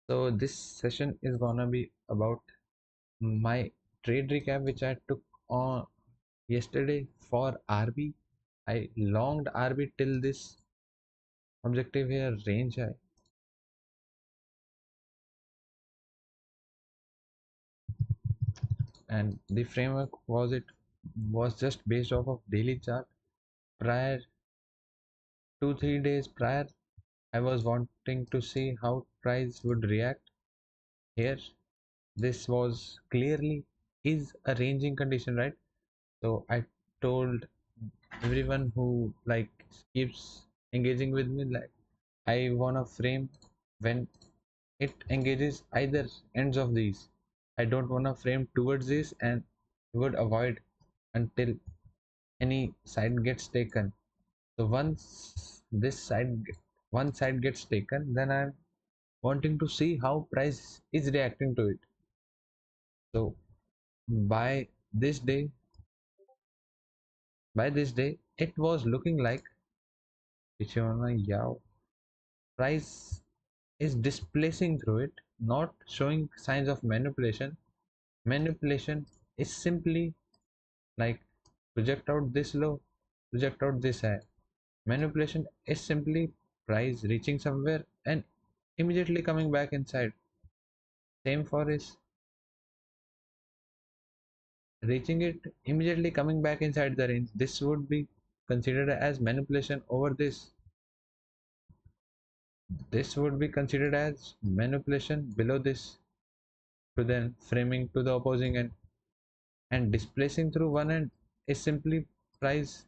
So this session is gonna be about my trade recap which I took on yesterday for RB. I longed RB till this objective here range high, and the framework was just based off of daily chart. Prior 2-3 days prior, I was wanting to see how price would react here. This was clearly is a ranging condition, right? So I told everyone who like keeps engaging with me, like I wanna frame when it engages either ends of these. I don't wanna frame towards this and would avoid until any side gets taken. So once this side one side gets taken, then I'm wanting to see how price is reacting to it. So by this day by this day it was looking like yeah, price is displacing through it, not showing signs of manipulation. Manipulation is simply like project out this low, project out this high. Manipulation is simply price reaching somewhere and immediately coming back inside. Same for is reaching it, immediately coming back inside the range. This would be considered as manipulation over this. This would be considered as manipulation below this to then framing to the opposing end, and displacing through one end is simply price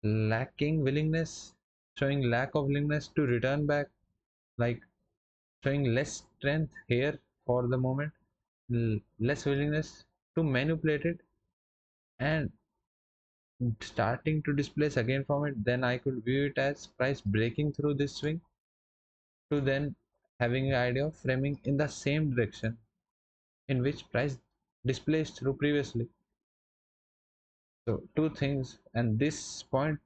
lacking willingness, showing lack of willingness to return back, like showing less strength here for the moment, less willingness to manipulate it, and starting to displace again from it. Then I could view it as price breaking through this swing to then having an idea of framing in the same direction in which price displaced through previously. So two things, and this point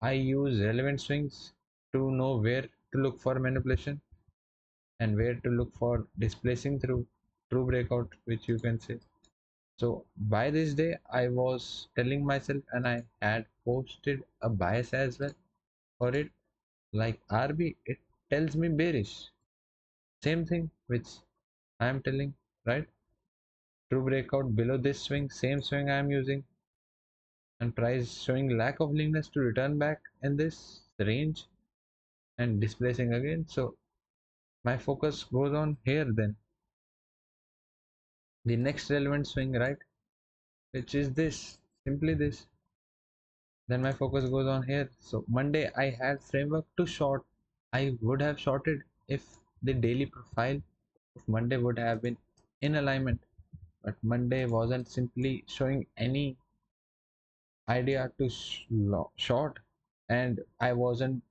I use relevant swings to know where to look for manipulation and where to look for displacing through true breakout, which you can say. So by this day, I was telling myself, and I had posted a bias as well for it, like RB, it tells me bearish. Same thing which I am telling, right? True breakout below this swing, same swing I am using, and price showing lack of willingness to return back in this range and displacing again. So my focus goes on here, then the next relevant swing, right, which is this, simply this. Then my focus goes on here. So Monday I had framework to short. I would have shorted if the daily profile of Monday would have been in alignment, but Monday wasn't simply showing any idea to short, and I wasn't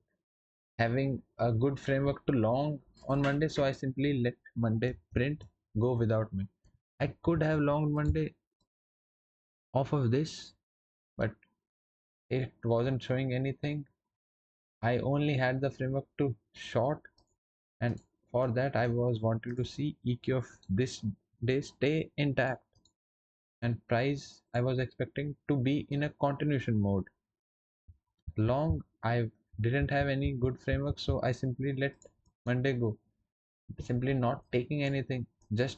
having a good framework to long on Monday, so I simply let Monday print go without me. I could have longed Monday off of this, but it wasn't showing anything. I only had the framework to short, and for that I was wanting to see EQ of this day stay intact, and price I was expecting to be in a continuation mode. Long I didn't have any good framework, so I simply let Monday go, simply not taking anything, just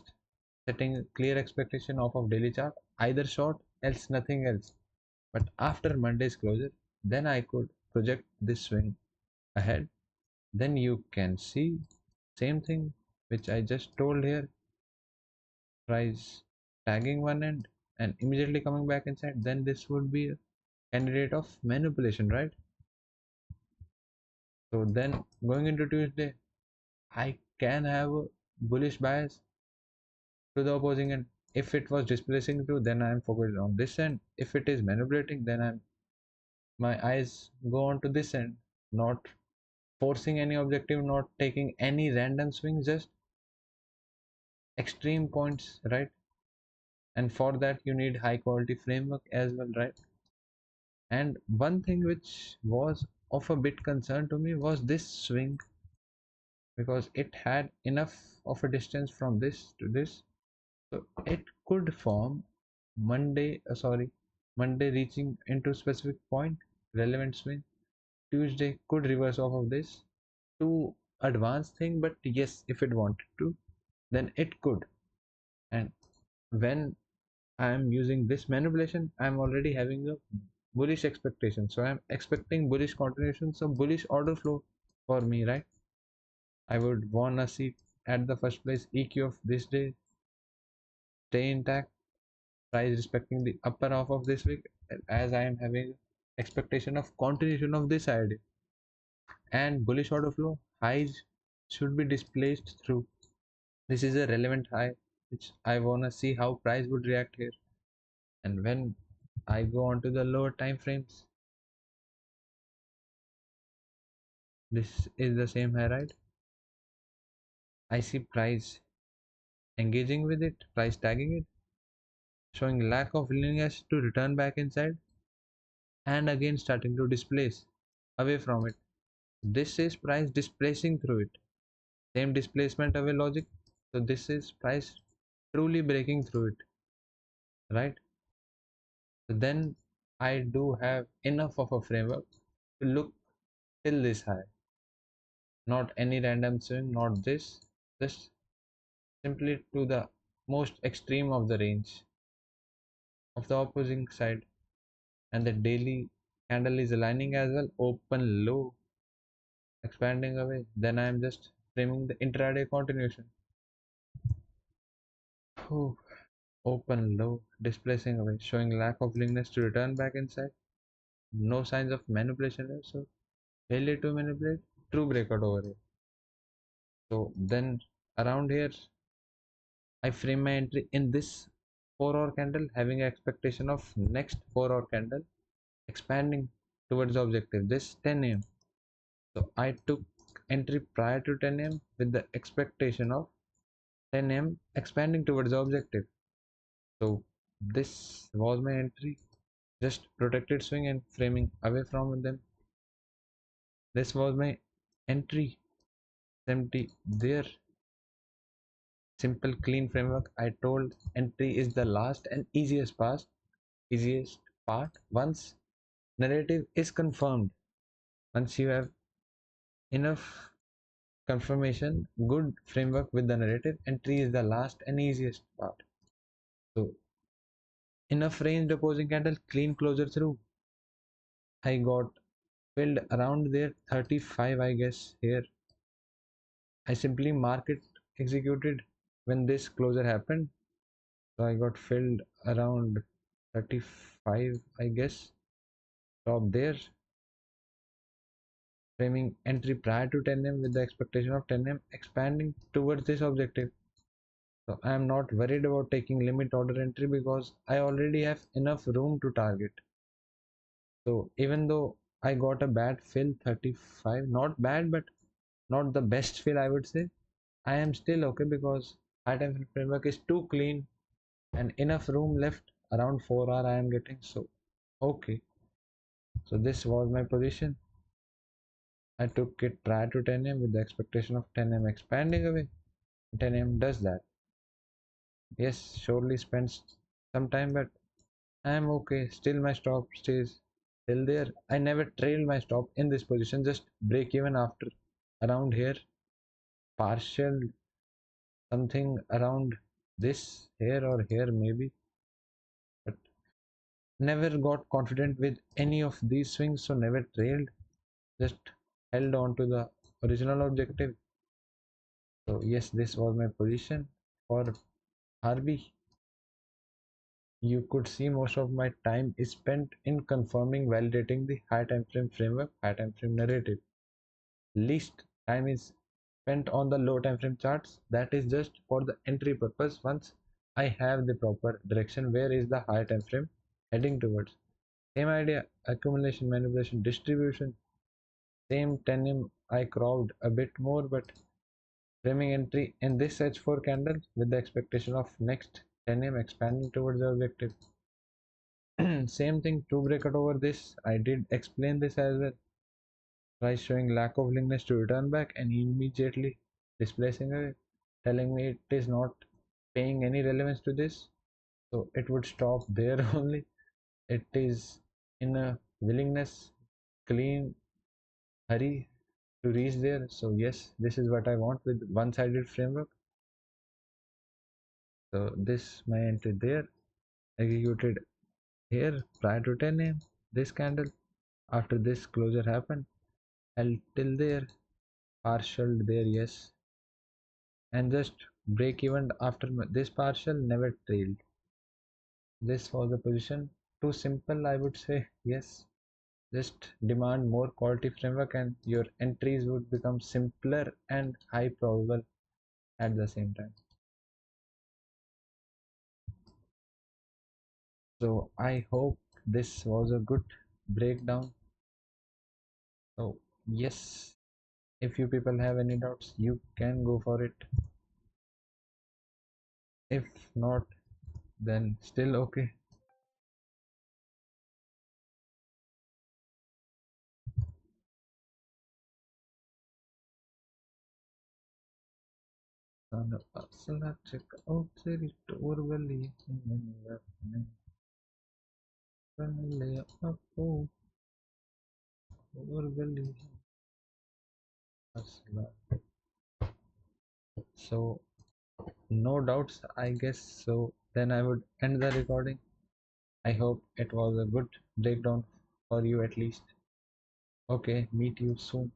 setting clear expectation off of daily chart, either short else nothing else. But after Monday's closure, then I could project this swing ahead. Then you can see same thing which I just told here, price tagging one end and immediately coming back inside. Then this would be a candidate of manipulation, right? So then going into Tuesday, I can have a bullish bias to the opposing end. If it was displacing through, then I am focused on this end. If it is manipulating, then my eyes go on to this end, not forcing any objective, not taking any random swing, just extreme points, right? And for that you need high quality framework as well, right? And one thing which was of a bit concern to me was this swing because it had enough of a distance from this to this, so it could form Monday reaching into specific point, relevant swing. Tuesday could reverse off of this. Too advanced thing, but yes, if it wanted to, then it could. And when I am using this manipulation, I am already having a bullish expectation. So I am expecting bullish continuation, so bullish order flow for me, right? I would wanna see at the first place EQ of this day stay intact, price respecting the upper half of this week, as I am having expectation of continuation of this idea, and bullish order flow highs should be displaced through. This is a relevant high which I wanna see how price would react here. And when I go on to the lower time frames, this is the same high, right? I see price engaging with it, price tagging it, showing lack of willingness to return back inside, and again starting to displace away from it. This is price displacing through it. Same displacement away logic. So this is price truly breaking through it, right? So then I do have enough of a framework to look till this high. Not any random swing, not this, just simply to the most extreme of the range of the opposing side. And the daily candle is aligning as well, open low, expanding away. Then I am just framing the intraday continuation. Whew. Open low, displacing away, showing lack of willingness to return back inside. No signs of manipulation here, so failure to manipulate, true breakout over here. So then around here, I frame my entry in this 4 hour candle, having an expectation of next 4 hour candle expanding towards the objective, this 10 a.m. So I took entry prior to 10 a.m. with the expectation of 10 a.m. expanding towards the objective. So this was my entry, just protected swing and framing away from them. This was my entry, empty there. Simple clean framework. I told entry is the last and easiest part. Once narrative is confirmed, once you have enough confirmation, good framework with the narrative, entry is the last and easiest part. So enough range opposing candle, clean closure through. I got filled around there 35, I guess. Here I simply market executed when this closure happened, so I got filled around 35, I guess. Stop there, framing entry prior to 10 a.m. with the expectation of 10 a.m. expanding towards this objective. So I am not worried about taking limit order entry because I already have enough room to target. So even though I got a bad fill 35, not bad but not the best fill, I would say, I am still okay because high time framework is too clean and enough room left, around 4 hour I am getting, so okay. So this was my position. I took it prior to 10 a.m. with the expectation of 10 a.m. expanding away. 10 a.m. does that. Yes, surely spends some time, but I am okay. Still my stop stays still there. I never trailed my stop in this position, just break even after around here, partial something around this here or here maybe, but never got confident with any of these swings, so never trailed, just held on to the original objective. So yes, this was my position for RB. You could see most of my time is spent in confirming, validating the high time frame framework, high time frame narrative. Least time is spent on the low time frame charts. That is just for the entry purpose. Once I have the proper direction, where is the high time frame heading towards? Same idea, accumulation, manipulation, distribution. Same 10M I cropped a bit more, but framing entry in this H4 candle with the expectation of next 10M expanding towards the objective. Same thing, two breakout over this. I did explain this as well. Price showing lack of willingness to return back and immediately displacing it, telling me it is not paying any relevance to this, so it would stop there only. It is in a willingness, clean hurry to reach there. So yes, this is what I want with one-sided framework. So this my entry there, executed here prior to 10 a.m. This candle, after this closure happened, held till there, partial there, yes, and just break even after this partial never trailed. This was the position. Too simple, I would say. Yes, just demand more quality framework, and your entries would become simpler and high probable at the same time. So I hope this was a good breakdown. So yes, if you people have any doubts, you can go for it. If not, then still okay. On the personal check out it overly overly. So no doubts, I guess. So then I would end the recording. I hope it was a good breakdown for you at least. Okay, meet you soon.